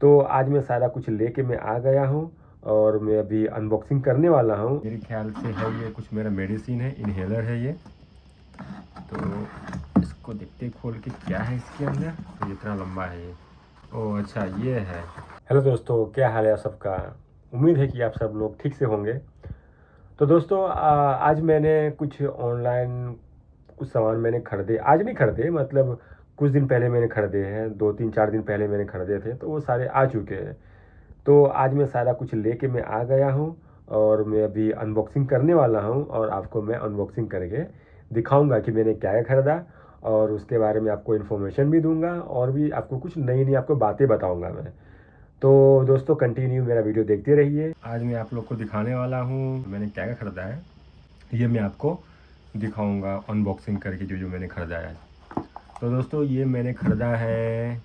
तो आज मैं सारा कुछ लेके मैं आ गया हूँ और मैं अभी अनबॉक्सिंग करने वाला हूँ। मेरे ख्याल से है ये कुछ मेरा मेडिसिन है, इनहेलर है ये। तो इसको देखते ही खोल के क्या है इसके अंदर। तो इतना लंबा है ये। ओह अच्छा, ये है। हेलो दोस्तों, क्या हाल है आप सबका। उम्मीद है कि आप सब लोग ठीक से होंगे। तो दोस्तों आज मैंने कुछ ऑनलाइन कुछ सामान मैंने खरीदे। आज नहीं खरीदे, मतलब कुछ दिन पहले मैंने खरीदे हैं, 2 3 4 दिन पहले मैंने खरीदे थे, तो वो सारे आ चुके हैं। तो आज मैं सारा कुछ लेके मैं आ गया हूँ और मैं अभी अनबॉक्सिंग करने वाला हूँ और आपको मैं अनबॉक्सिंग करके दिखाऊंगा कि मैंने क्या क्या खरीदा और उसके बारे में आपको इन्फॉर्मेशन भी दूंगा और भी आपको कुछ नई नई आपको बातें बताऊंगा मैं। तो दोस्तों कंटिन्यू मेरा वीडियो देखते रहिए। आज मैं आप लोग को दिखाने वाला हूँ मैंने क्या क्या खरीदा है। ये मैं आपको दिखाऊंगा अनबॉक्सिंग करके जो जो मैंने खरीदा है। तो दोस्तों ये मैंने खरीदा है,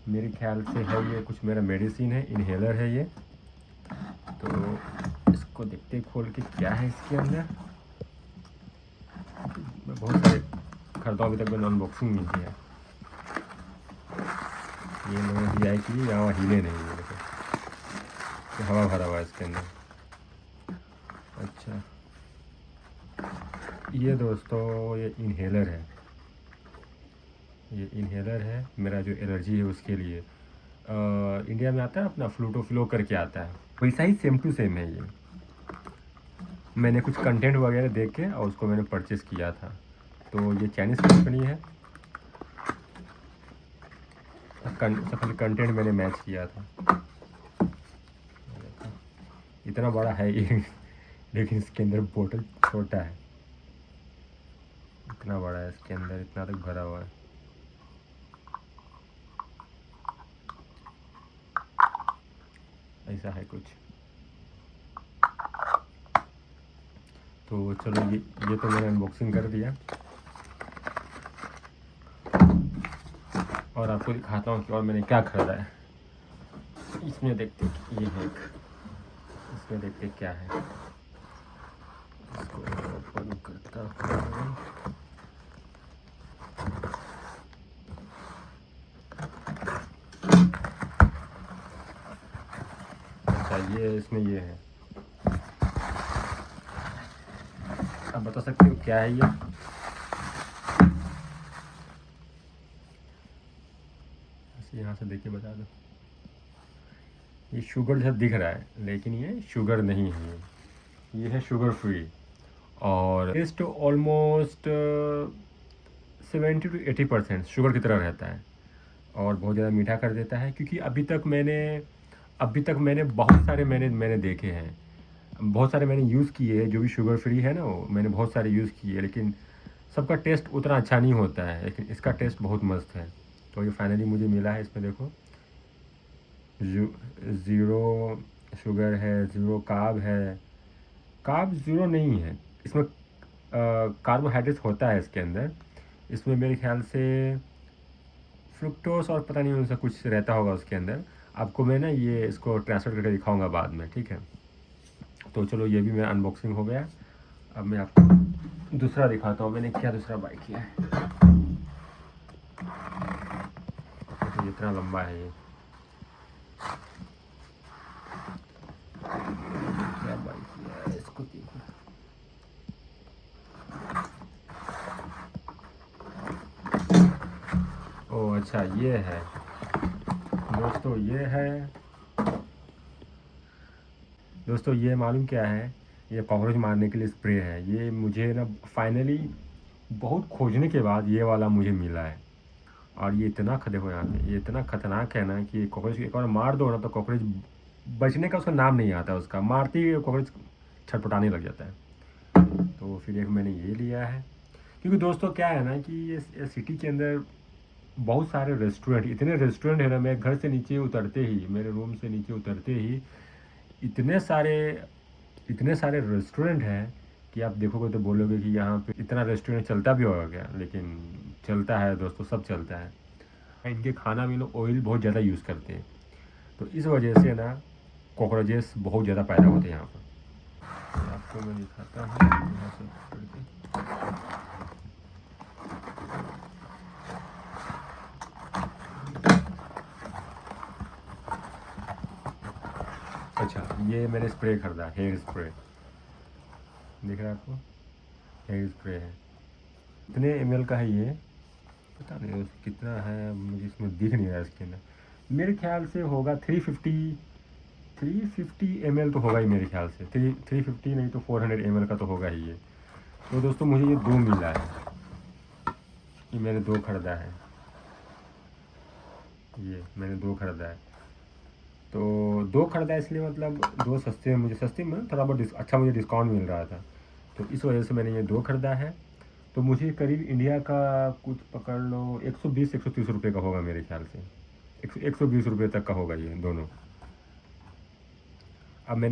मेरे ख्याल से है ये कुछ मेरा मेडिसिन है, इनहेलर है ये। तो इसको देखते ही खोल के क्या है इसके अंदर। मैं बहुत सारे खरीदा हूँ, अभी तक मैंने अनबॉक्सिंग नहीं किया। ये मैंने दिया है कि यहाँ हिले नहीं है, देखो हवा भरा हुआ है इसके अंदर। अच्छा ये दोस्तों ये इनहेलर है, ये इनहेलर है मेरा जो एलर्जी है उसके लिए। इंडिया में आता है अपना फ्लूटो फ्लो करके आता है, वैसा ही सेम टू सेम है ये। मैंने कुछ कंटेंट वगैरह देख के और उसको मैंने परचेज़ किया था। तो ये चाइनीज़ कंपनी है। सबसे पहले कंटेंट मैंने मैच किया था। इतना बड़ा है ये लेकिन इसके अंदर बोतल छोटा है। इतना बड़ा है इसके अंदर, इतना तक भरा हुआ है। ऐसा है कुछ। तो चलो ये तो मैंने अनबॉक्सिंग कर दिया और आपको दिखाता हूँ कि और मैंने क्या खरीदा है। इसमें देखते ये है एक, इसमें देखते क्या है। इसको ओपन करता हूँ। अच्छा ये इसमें ये है। आप बता सकते हो क्या है ये। यहाँ से देख के बता दो। ये शुगर जैसा दिख रहा है लेकिन ये शुगर नहीं है, ये है शुगर फ्री। और टेस्ट ऑलमोस्ट 70 to 80% शुगर की तरह रहता है और बहुत ज़्यादा मीठा कर देता है। क्योंकि अभी तक मैंने बहुत सारे मैंने देखे हैं, बहुत सारे मैंने यूज़ किए हैं जो भी शुगर फ्री है ना, वो मैंने बहुत सारे यूज़ किए, लेकिन सबका टेस्ट उतना अच्छा नहीं होता है, लेकिन इसका टेस्ट बहुत मस्त है। तो ये फाइनली मुझे मिला है। इसमें देखो ज़ीरो शुगर है, ज़ीरो कार्ब है। कार्ब ज़ीरो नहीं है इसमें, कार्बोहाइड्रेट होता है इसके अंदर। इसमें मेरे ख्याल से फ्रुक्टोस और पता नहीं उनसा कुछ रहता होगा उसके अंदर। आपको मैं ना ये इसको ट्रांसफर करके दिखाऊंगा बाद में, ठीक है। तो चलो ये भी मेरा अनबॉक्सिंग हो गया। अब मैं आपको दूसरा दिखाता हूँ मैंने क्या दूसरा बाई किया है। तो इतना लंबा है ये। क्या बाई किया है इसको देखो। ओह अच्छा ये है दोस्तों, ये है दोस्तों, ये मालूम क्या है, ये कॉकरोच मारने के लिए स्प्रे है। ये मुझे ना फाइनली बहुत खोजने के बाद ये वाला मुझे मिला है। और ये इतना देखो यहाँ पे, ये इतना खतरनाक है ना कि कॉकरोच एक बार मार दो ना तो कॉकरोच बचने का उसका नाम नहीं आता, उसका मारते ही कॉकरोच छटपटाने लग जाता है। तो फिर एक मैंने ये लिया है। क्योंकि दोस्तों क्या है ना कि ये सिटी के अंदर बहुत सारे रेस्टोरेंट, इतने रेस्टोरेंट है ना, मैं घर से नीचे उतरते ही, मेरे रूम से नीचे उतरते ही इतने सारे रेस्टोरेंट हैं कि आप देखोगे तो बोलोगे कि यहाँ पे इतना रेस्टोरेंट चलता भी होगा क्या, लेकिन चलता है दोस्तों, सब चलता है। इनके खाना में लोग ऑयल बहुत ज़्यादा यूज़ करते हैं, तो इस वजह से ना कॉकरोचेस बहुत ज़्यादा पैदा होते हैं यहाँ पर। तो आपको मैं दिखाता हूँ यहाँ से करके। अच्छा, ये मैंने स्प्रे खरीदा, हेयर स्प्रे, दिख रहा है आपको, हेयर स्प्रे है। कितने ml का है ये पता नहीं, कितना है मुझे इसमें दिख नहीं रहा इसके अंदर। मेरे ख्याल से होगा 350 ml तो होगा ही मेरे ख्याल से। 350 नहीं तो 400 ml का तो होगा ही ये। तो दोस्तों मुझे ये 2 मिला है, ये मैंने 2 खरीदा है, ये मैंने 2 खरीदा है। तो 2 खरीदा इसलिए मतलब 2 सस्ते, मुझे सस्ते में थोड़ा बहुत अच्छा मुझे डिस्काउंट मिल रहा था, तो इस वजह से मैंने ये 2 खरीदा है। तो मुझे करीब इंडिया का कुछ पकड़ लो 120-130 रुपये का होगा मेरे ख्याल से, 120 रुपये तक का होगा ये दोनों। अब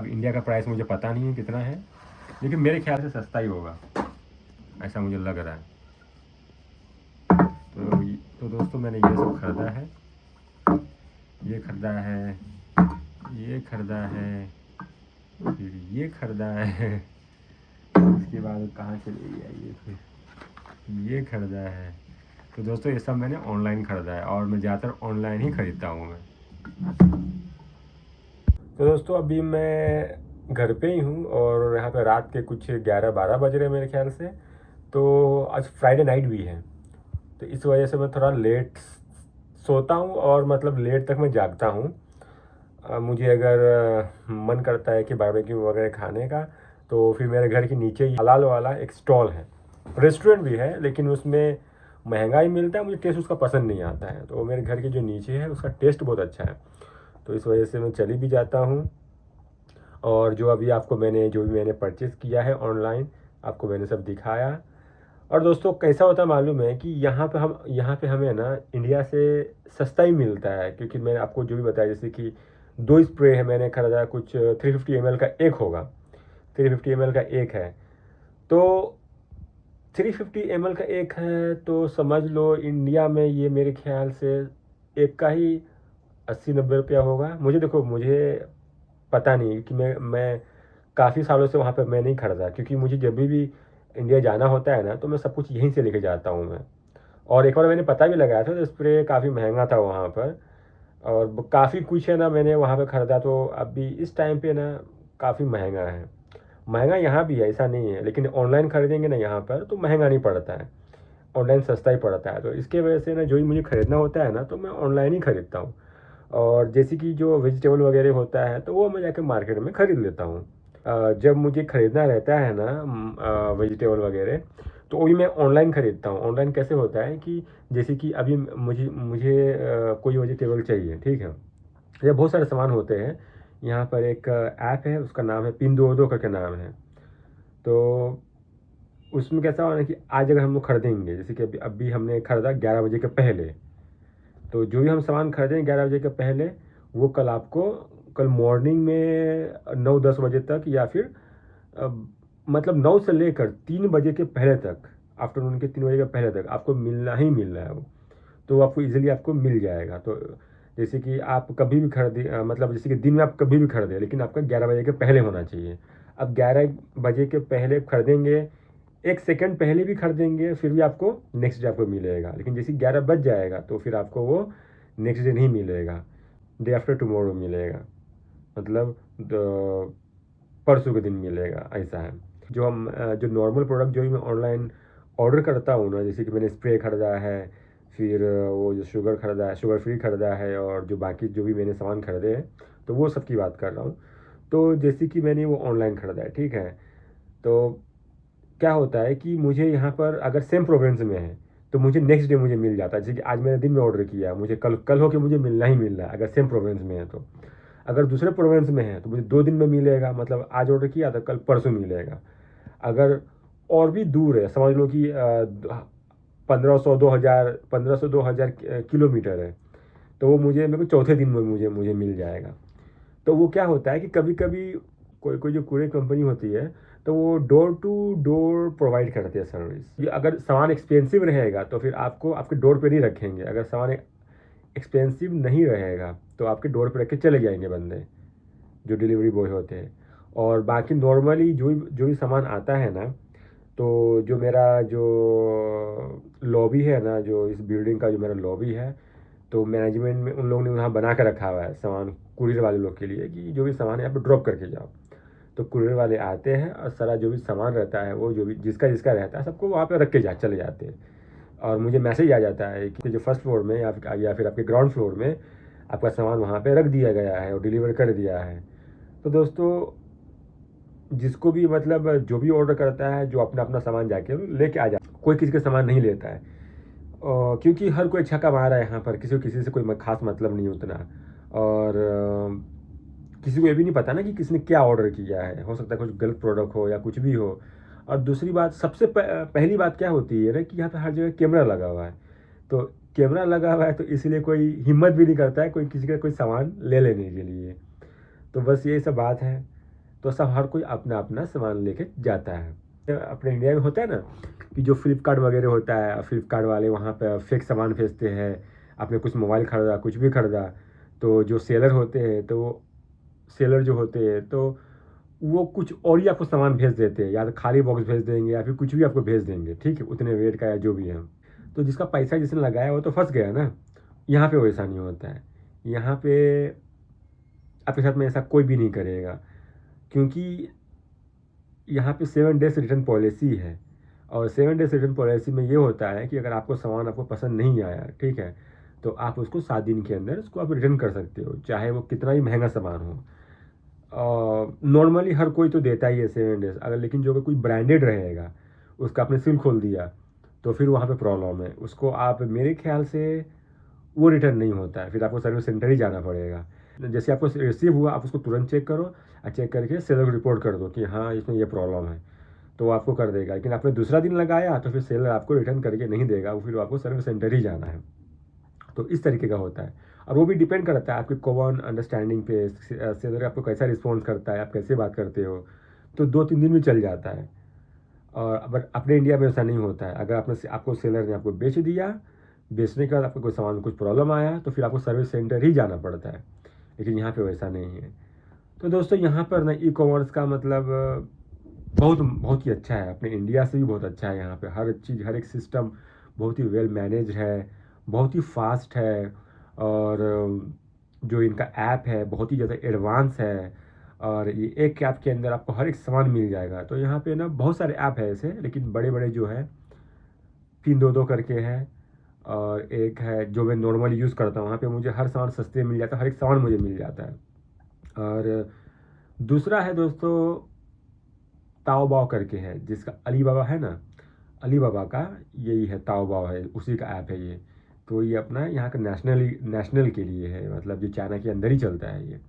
इंडिया का प्राइस मुझे पता नहीं है कितना है, लेकिन मेरे ख्याल से सस्ता ही होगा, ऐसा मुझे लग रहा है। तो दोस्तों मैंने ये सब ख़रीदा है, ये ख़रीदा है, ये ख़रीदा है, फिर ये ख़रीदा है, इसके बाद कहाँ चले गया ये, फिर ये ख़रीदा है। तो दोस्तों ये सब मैंने ऑनलाइन ख़रीदा है, और मैं ज़्यादातर ऑनलाइन ही ख़रीदता हूँ मैं। तो दोस्तों अभी मैं घर पे ही हूँ, और यहाँ पे रात के कुछ 11-12 बज रहे हैं मेरे ख्याल से। तो आज फ्राइडे नाइट भी है, तो इस वजह से मैं थोड़ा लेट सोता हूँ, और मतलब लेट तक मैं जागता हूँ। मुझे अगर मन करता है कि बारबेक्यू वगैरह खाने का, तो फिर मेरे घर के नीचे ही हलाल वाला एक स्टॉल है, रेस्टोरेंट भी है, लेकिन उसमें महंगा ही मिलता है, मुझे टेस्ट उसका पसंद नहीं आता है। तो मेरे घर के जो नीचे है उसका टेस्ट बहुत अच्छा है, तो इस वजह से मैं चली भी जाता हूँ। और जो भी मैंने परचेज़ किया है ऑनलाइन, आपको मैंने सब दिखाया। और दोस्तों कैसा होता है मालूम है कि यहाँ पे हमें ना इंडिया से सस्ता ही मिलता है, क्योंकि मैंने आपको जो भी बताया, जैसे कि 2 स्प्रे है मैंने ख़रीदा, कुछ 350 ml का एक होगा, 350 ml का एक है। तो 350 ml का एक है, तो समझ लो इंडिया में ये मेरे ख्याल से एक का ही 80-90 रुपया होगा। मुझे पता नहीं, कि मैं काफ़ी सालों से वहाँ पे मैं नहीं खरीदा, क्योंकि मुझे जब भी इंडिया जाना होता है ना, तो मैं सब कुछ यहीं से लेके जाता हूँ मैं। और एक बार मैंने पता भी लगाया था, तो स्प्रे काफ़ी महंगा था वहाँ पर, और काफ़ी कुछ है ना मैंने वहाँ पे ख़रीदा। तो अभी इस टाइम पे ना काफ़ी महंगा है, महंगा यहाँ भी है ऐसा नहीं है, लेकिन ऑनलाइन ख़रीदेंगे ना यहाँ पर तो महंगा नहीं पड़ता है, ऑनलाइन सस्ता ही पड़ता है। तो इसके वजह से ना जो ही मुझे ख़रीदना होता है ना, तो मैं ऑनलाइन ही ख़रीदता हूँ। और जैसे कि जो वेजिटेबल वगैरह होता है, तो वो मैं जाके मार्केट में ख़रीद लेता हूँ। जब मुझे ख़रीदना रहता है ना वेजिटेबल वगैरह, तो वही मैं ऑनलाइन ख़रीदता हूँ। ऑनलाइन कैसे होता है कि जैसे कि अभी मुझे मुझे कोई वेजिटेबल चाहिए, ठीक है, या बहुत सारे सामान होते हैं। यहाँ पर एक ऐप है, उसका नाम है पिंदोदो करके नाम है। तो उसमें कैसा होना है कि आज अगर हम लोग खरीदेंगे, जैसे कि अभी हमने खरीदा 11 बजे के पहले, तो जो भी हम सामान खरीदें 11 बजे के पहले, वो कल मॉर्निंग में 9-10 बजे तक, या फिर मतलब 9 से लेकर 3 बजे के पहले तक, आफ्टरनून के 3 बजे के पहले तक आपको मिलना ही मिलना है वो। तो आपको इजीली आपको मिल जाएगा। तो जैसे कि आप कभी भी मतलब जैसे कि दिन में आप कभी भी खरीदें, लेकिन आपका 11 बजे के पहले होना चाहिए। अब 11 बजे के पहले खरीदेंगे, 1 सेकंड पहले भी खरीदेंगे, फिर भी आपको नेक्स्ट डे आपको मिलेगा। लेकिन जैसे 11 बज जाएगा, तो फिर आपको वो नेक्स्ट डे नहीं मिलेगा, डे आफ्टर टुमारो मिलेगा, मतलब परसों के दिन मिलेगा, ऐसा है। जो नॉर्मल प्रोडक्ट जो भी मैं ऑनलाइन ऑर्डर करता हूँ ना, जैसे कि मैंने स्प्रे ख़रीदा है, फिर वो जो शुगर ख़रीदा है, शुगर फ्री ख़रीदा है, और जो बाकी जो भी मैंने सामान ख़रीदे हैं, तो वो सब की बात कर रहा हूँ। तो जैसे कि मैंने वो ऑनलाइन ख़रीदा है, ठीक है। तो क्या होता है कि मुझे यहाँ पर अगर सेम प्रोविंस में है, तो मुझे नेक्स्ट डे मुझे मिल जाता है। जैसे कि आज मैंने दिन में ऑर्डर किया, मुझे कल होके मुझे मिलना ही मिलना है, अगर सेम प्रोविंस में है तो। अगर दूसरे प्रोविंस में है तो मुझे 2 दिन में मिलेगा, मतलब आज ऑर्डर किया तो कल परसों मिलेगा। अगर और भी दूर है, समझ लो कि 1500-2000 किलोमीटर है, तो वो मेरे को चौथे दिन में मुझे मिल जाएगा। तो वो क्या होता है कि कभी कभी कोई कोई जो कुरियर कंपनी होती है, तो वो डोर टू डोर प्रोवाइड करती है सर्विस। ये अगर सामान एक्सपेंसिव रहेगा तो फिर आपको आपके डोर पे नहीं रखेंगे, अगर सामान एक्सपेंसिव नहीं रहेगा तो आपके डोर पे रख के चले जाएंगे बंदे, जो डिलीवरी बॉय होते हैं। और बाकी नॉर्मली जो भी सामान आता है ना, तो जो मेरा जो लॉबी है ना, जो इस बिल्डिंग का जो मेरा लॉबी है, तो मैनेजमेंट में उन लोगों ने वहाँ बना कर रखा हुआ है सामान कुरियर वाले लोग के लिए कि जो भी सामान है यहाँ पर ड्रॉप करके जाओ। तो कुरियर वाले आते हैं और सारा जो भी सामान रहता है वो जो भी जिसका जिसका रहता है सबको वहाँ पे रख के चले जाते हैं। और मुझे मैसेज आ जाता है कि जो फर्स्ट फ्लोर में या फिर आपके ग्राउंड फ्लोर में आपका सामान वहाँ पे रख दिया गया है और डिलीवर कर दिया है। तो दोस्तों जिसको भी मतलब जो भी ऑर्डर करता है जो अपना अपना सामान जाके लेके आ जाता है, कोई किसी का सामान नहीं लेता है। क्योंकि हर कोई अच्छा कमा रहा है यहाँ पर, किसी को किसी से कोई खास मतलब नहीं उतना। और किसी को ये भी नहीं पता ना कि किसने क्या ऑर्डर किया है, हो सकता है कुछ गलत प्रोडक्ट हो या कुछ भी हो। और दूसरी बात सबसे पहली बात क्या होती है ना कि यहाँ पे हर जगह कैमरा लगा हुआ है। तो कैमरा लगा हुआ है तो इसलिए कोई हिम्मत भी नहीं करता है कोई किसी का कोई सामान ले लेने के लिए। तो बस यही सब बात है। तो सब हर कोई अपना अपना सामान लेके जाता है। अपने इंडिया में होता है ना कि जो फ्लिपकार्ट वगैरह होता है, फ्लिपकार्ट वाले वहाँ पर फेक सामान भेजते हैं। आपने कुछ मोबाइल ख़रीदा, कुछ भी ख़रीदा, तो जो सेलर होते हैं तो सेलर जो होते हैं तो वो कुछ और ही आपको सामान भेज देते हैं, या तो खाली बॉक्स भेज देंगे या फिर कुछ भी आपको भेज देंगे, ठीक है, उतने वेट का या जो भी है। तो जिसका पैसा जिसने लगाया वो तो फंस गया ना। यहाँ पे वैसा नहीं होता है। यहाँ पे आपके साथ में ऐसा कोई भी नहीं करेगा, क्योंकि यहाँ पे 7 डेज रिटर्न पॉलिसी है। और 7 डेज रिटर्न पॉलिसी में ये होता है कि अगर आपको सामान आपको पसंद नहीं आया, ठीक है, तो आप उसको 7 दिन के अंदर उसको आप रिटर्न कर सकते हो, चाहे वो कितना ही महंगा सामान हो। नॉर्मली हर कोई तो देता ही है 7 डेज, अगर लेकिन जो कोई ब्रांडेड रहेगा उसका आपने सिल खोल दिया तो फिर वहाँ पे प्रॉब्लम है। उसको आप मेरे ख्याल से वो रिटर्न नहीं होता है, फिर आपको सर्विस सेंटर ही जाना पड़ेगा। जैसे आपको रिसीव हुआ आप उसको तुरंत चेक करो और चेक करके सेलर को रिपोर्ट कर दो कि हाँ इसमें ये प्रॉब्लम है, तो वो आपको कर देगा। लेकिन आपने दूसरा दिन लगाया तो फिर सेलर आपको रिटर्न करके नहीं देगा, वो फिर आपको सर्विस सेंटर ही जाना है। तो इस तरीके का होता है। और वो भी डिपेंड करता है आपकी कॉमन अंडरस्टैंडिंग पे, सेलर आपको कैसा रिस्पॉन्स करता है, आप कैसे बात करते हो। तो 2-3 दिन भी चल जाता है। और बट अपने इंडिया में ऐसा नहीं होता है। अगर आपको सेलर ने आपको बेच दिया, बेचने के बाद आपको कोई सामान में कुछ प्रॉब्लम आया तो फिर आपको सर्विस सेंटर ही जाना पड़ता है, लेकिन यहाँ पे वैसा नहीं है। तो दोस्तों यहाँ पर ना ई कॉमर्स का मतलब बहुत बहुत ही अच्छा है, अपने इंडिया से भी बहुत अच्छा है। यहाँ पे हर चीज़, हर एक सिस्टम बहुत ही वेल मैनेज है, बहुत ही फास्ट है। और जो इनका ऐप है बहुत ही ज़्यादा एडवांस है। और ये एक ऐप के अंदर आपको हर एक सामान मिल जाएगा। तो यहाँ पे ना बहुत सारे ऐप है ऐसे, लेकिन बड़े बड़े जो है Pinduoduo करके है, और एक है जो मैं नॉर्मली यूज़ करता हूँ, वहाँ पे मुझे हर सामान सस्ते मिल जाता है, हर एक सामान मुझे मिल जाता है। और दूसरा है दोस्तों ताओबाओ करके है, जिसका अलीबाबा है ना, अलीबाबा का यही है, ताओबाओ है, उसी का ऐप है ये। तो ये अपना यहाँ का नेशनल के लिए है, मतलब जो चाइना के अंदर ही चलता है ये।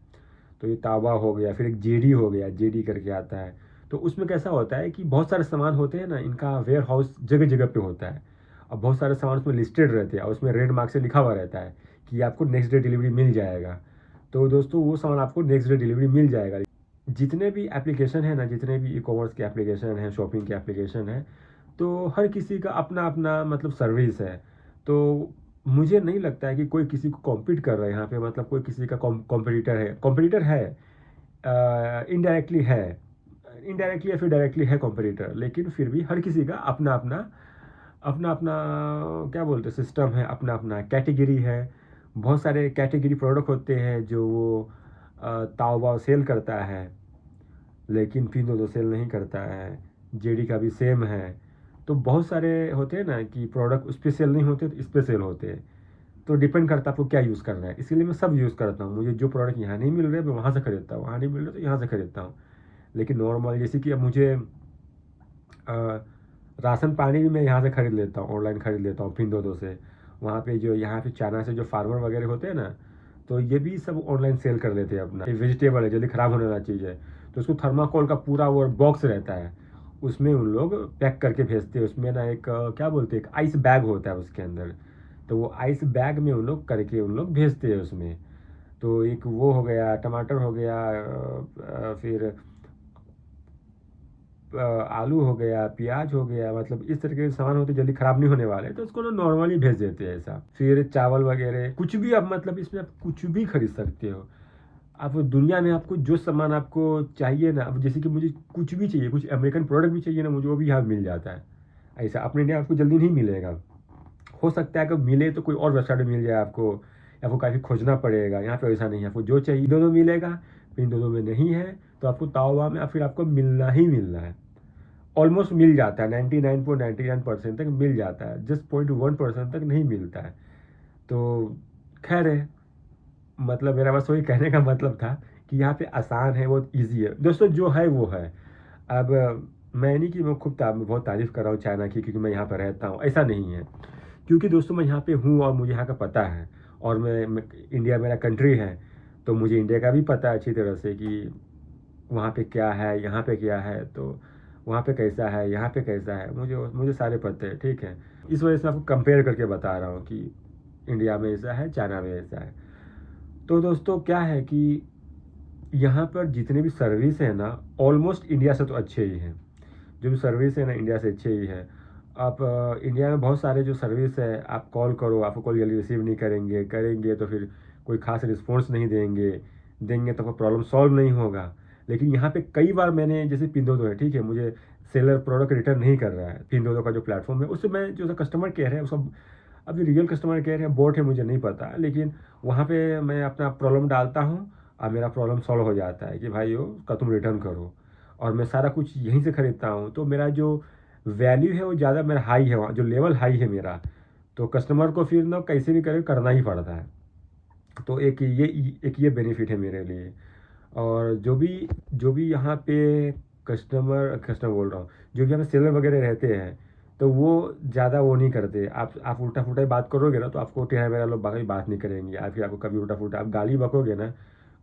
तो ये ताओबाओ हो गया, फिर एक जेडी हो गया, जेडी करके आता है। तो उसमें कैसा होता है कि बहुत सारे सामान होते हैं ना, इनका वेयर हाउस जगह जगह पे होता है। और बहुत सारे सामान उसमें लिस्टेड रहते हैं और उसमें रेड मार्क से लिखा हुआ रहता है कि आपको नेक्स्ट डे डिलीवरी मिल जाएगा। तो दोस्तों वो सामान आपको नेक्स्ट डे डिलीवरी मिल जाएगा। जितने भी एप्लीकेशन है ना, जितने भी ई कॉमर्स के एप्लीकेशन हैं, शॉपिंग के एप्लीकेशन हैं, तो हर किसी का अपना अपना मतलब सर्विस है। तो मुझे नहीं लगता है कि कोई किसी को कॉम्पीट कर रहा है यहाँ पे, मतलब कोई किसी का कॉम्पिटिटर है, इनडायरेक्टली है, इनडायरेक्टली या फिर डायरेक्टली है कॉम्पिटिटर, लेकिन फिर भी हर किसी का अपना अपना अपना अपना क्या बोलते हैं सिस्टम है, अपना अपना कैटेगरी है। बहुत सारे कैटेगरी प्रोडक्ट होते हैं जो वो ताओबाओ सेल करता है, लेकिन Pinduoduo सेल नहीं करता है। जेडी का भी सेम है। तो बहुत सारे होते हैं ना कि प्रोडक्ट उस पर सेल नहीं होते तो इस पर सेल होते हैं। तो डिपेंड करता है आपको क्या यूज़ करना है, इसीलिए मैं सब यूज़ करता हूँ। मुझे जो प्रोडक्ट यहाँ नहीं मिल रहे मैं वहाँ से खरीदता हूँ, वहाँ नहीं मिल रहे तो यहाँ से खरीदता हूँ। लेकिन नॉर्मल जैसे कि अब मुझे राशन पानी भी मैं यहाँ से खरीद लेता हूँ, ऑनलाइन खरीद लेता हूँ Pinduoduo से। वहाँ पे जो यहाँ पे चाइना से जो फार्मर वगैरह होते हैं ना, तो ये भी सब ऑनलाइन सेल कर लेते हैं अपना। वेजिटेबल है, जल्दी ख़राब होने वाला चीज़ है, तो उसको थर्माकोल का पूरा वो बॉक्स रहता है, उसमें उन लोग पैक करके भेजते हैं। उसमें ना एक क्या बोलते हैं, एक आइस बैग होता है उसके अंदर। तो वो आइस बैग में उन लोग करके उन लोग भेजते हैं उसमें। तो एक वो हो गया, टमाटर हो गया, फिर आलू हो गया, प्याज हो गया, मतलब इस तरीके के सामान होते जल्दी ख़राब नहीं होने वाले, तो उसको ना नॉर्मली भेज देते हैं ऐसा। फिर चावल वगैरह कुछ भी, आप मतलब इसमें आप कुछ भी खरीद सकते हो। आप दुनिया में आपको जो सामान आपको चाहिए ना, अब जैसे कि मुझे कुछ भी चाहिए, कुछ अमेरिकन प्रोडक्ट भी चाहिए ना मुझे, वो भी यहाँ मिल जाता है। ऐसा अपने इंडिया आपको जल्दी नहीं मिलेगा। हो सकता है कि मिले तो कोई और वेबसाइट में मिल जाए आपको, आपको काफ़ी खोजना पड़ेगा। यहाँ पे ऐसा नहीं है, आपको जो चाहिए दोनों मिलेगा। इन दोनों में नहीं है तो आपको ताओबा में फिर आपको मिलना ही मिलना है। ऑलमोस्ट मिल जाता है, 99.99% तक मिल जाता है, जस्ट 0.1% तक नहीं मिलता है। तो खैर है, मतलब मेरा बस वही कहने का मतलब था कि यहाँ पे आसान है, बहुत ईजी है दोस्तों, जो है वो है। अब मैं नहीं कि मैं खूब बहुत तारीफ़ कर रहा हूँ चाइना की क्योंकि मैं यहाँ पर रहता हूँ, ऐसा नहीं है। क्योंकि दोस्तों मैं यहाँ पे हूँ और मुझे यहाँ का पता है, और मैं इंडिया मेरा कंट्री है, तो मुझे इंडिया का भी पता है अच्छी तरह से कि वहाँ पे क्या है, यहाँ पे क्या है, तो वहाँ पे कैसा है, यहाँ पे कैसा है, मुझे मुझे सारे पते हैं, ठीक है। इस वजह से आपको कंपेयर करके बता रहा हूँ कि इंडिया में ऐसा है, चाइना में ऐसा है। तो दोस्तों क्या है कि यहाँ पर जितने भी सर्विस है ना, ऑलमोस्ट इंडिया से तो अच्छे ही हैं। जो भी सर्विस है ना, इंडिया से अच्छे ही है। आप इंडिया में बहुत सारे जो सर्विस है, आप कॉल करो, आपको कॉल जल्दी रिसीव नहीं करेंगे, करेंगे तो फिर कोई खास रिस्पॉन्स नहीं देंगे, देंगे तो कोई प्रॉब्लम सॉल्व नहीं होगा। लेकिन यहाँ पे कई बार मैंने, जैसे पिंदोदो है, ठीक है, मुझे सेलर प्रोडक्ट रिटर्न नहीं कर रहा है, पिंदोदो का जो प्लेटफॉर्म है उससे मैं जो कस्टमर केयर है उसका, अभी रियल कस्टमर केयर है बोट है मुझे नहीं पता, लेकिन वहाँ पे मैं अपना प्रॉब्लम डालता हूँ और मेरा प्रॉब्लम सॉल्व हो जाता है कि भाई वो का तुम रिटर्न करो, और मैं सारा कुछ यहीं से खरीदता हूँ। तो मेरा जो वैल्यू है वो ज़्यादा मेरा हाई है, वहाँ जो लेवल हाई है मेरा, तो कस्टमर को फिर ना कैसे भी करके करना ही पड़ता है। तो एक ये बेनिफिट है मेरे लिए। और जो भी यहाँ पे कस्टमर कस्टमर बोल रहा हूँ, जो भी यहाँ पे सेलर वगैरह रहते हैं, तो वो ज़्यादा वो नहीं करते। आप उल्टा फुल्टा ही बात करोगे ना तो आपको टेढ़ा मेरा लोग बात नहीं करेंगे, या फिर आपको कभी उल्टा फुल्टा आप गाली बकोगे ना,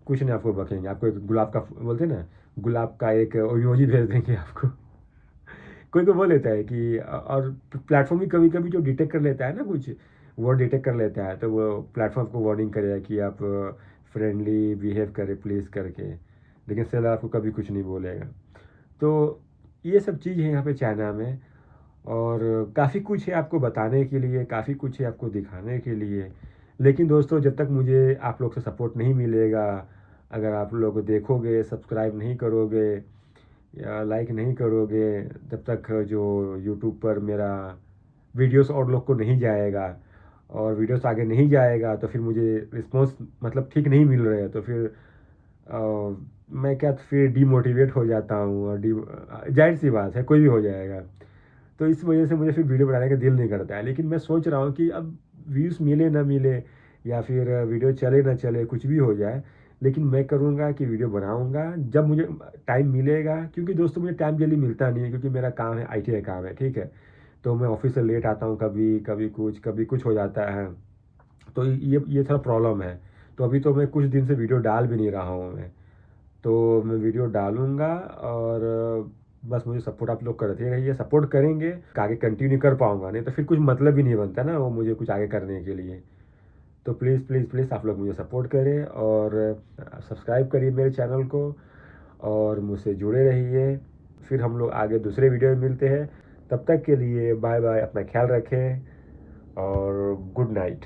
कुछ नहीं आपको बकेंगे। आपको एक गुलाब का बोलते हैं ना, गुलाब का एक इमोजी भेज देंगे आपको। कोई कोई बोल लेता है कि और प्लेटफॉर्म भी कभी कभी जो डिटेक्ट कर लेता है ना, कुछ वर्ड डिटेक्ट कर लेता है, तो वो प्लेटफॉर्म को वार्निंग करेगा कि आप फ्रेंडली बिहेव करें प्लीज़ करके, लेकिन सेलर आपको कभी कुछ नहीं बोलेगा। तो ये सब चीज़ है यहाँ पे चाइना में, और काफ़ी कुछ है आपको बताने के लिए, काफ़ी कुछ है आपको दिखाने के लिए। लेकिन दोस्तों जब तक मुझे आप लोग से सपोर्ट नहीं मिलेगा, अगर आप लोग देखोगे, सब्सक्राइब नहीं करोगे या लाइक नहीं करोगे, तब तक जो यूट्यूब पर मेरा वीडियोस और लोग को नहीं जाएगा, और वीडियोस आगे नहीं जाएगा तो फिर मुझे रिस्पॉन्स मतलब ठीक नहीं मिल रहा है, तो फिर मैं क्या, तो फिर डीमोटिवेट हो जाता हूँ, और जाहिर सी बात है कोई भी हो जाएगा। तो इस वजह से मुझे फिर वीडियो बनाने का दिल नहीं करता है। लेकिन मैं सोच रहा हूँ कि अब व्यूज़ मिले ना मिले, या फिर वीडियो चले ना चले, कुछ भी हो जाए, लेकिन मैं करूँगा कि वीडियो बनाऊँगा जब मुझे टाइम मिलेगा। क्योंकि दोस्तों मुझे टाइम जल्दी मिलता नहीं है, क्योंकि मेरा काम है IT का काम है, ठीक है। तो मैं ऑफिस से लेट आता हूँ, कभी कभी कुछ हो जाता है, तो ये थोड़ा प्रॉब्लम है। तो अभी तो मैं कुछ दिन से वीडियो डाल भी नहीं रहा हूँ मैं, तो मैं वीडियो डालूँगा। और बस मुझे सपोर्ट आप लोग करते रहिए, सपोर्ट करेंगे आगे कंटिन्यू कर पाऊँगा, नहीं तो फिर कुछ मतलब ही नहीं बनता ना वो मुझे कुछ आगे करने के लिए। तो प्लीज़ प्लीज़ प्लीज़ आप लोग मुझे सपोर्ट करें, और सब्सक्राइब करिए मेरे चैनल को, और मुझसे जुड़े रहिए। फिर हम लोग आगे दूसरे वीडियो में मिलते हैं। तब तक के लिए बाय बाय, अपना ख्याल रखें और गुड नाइट।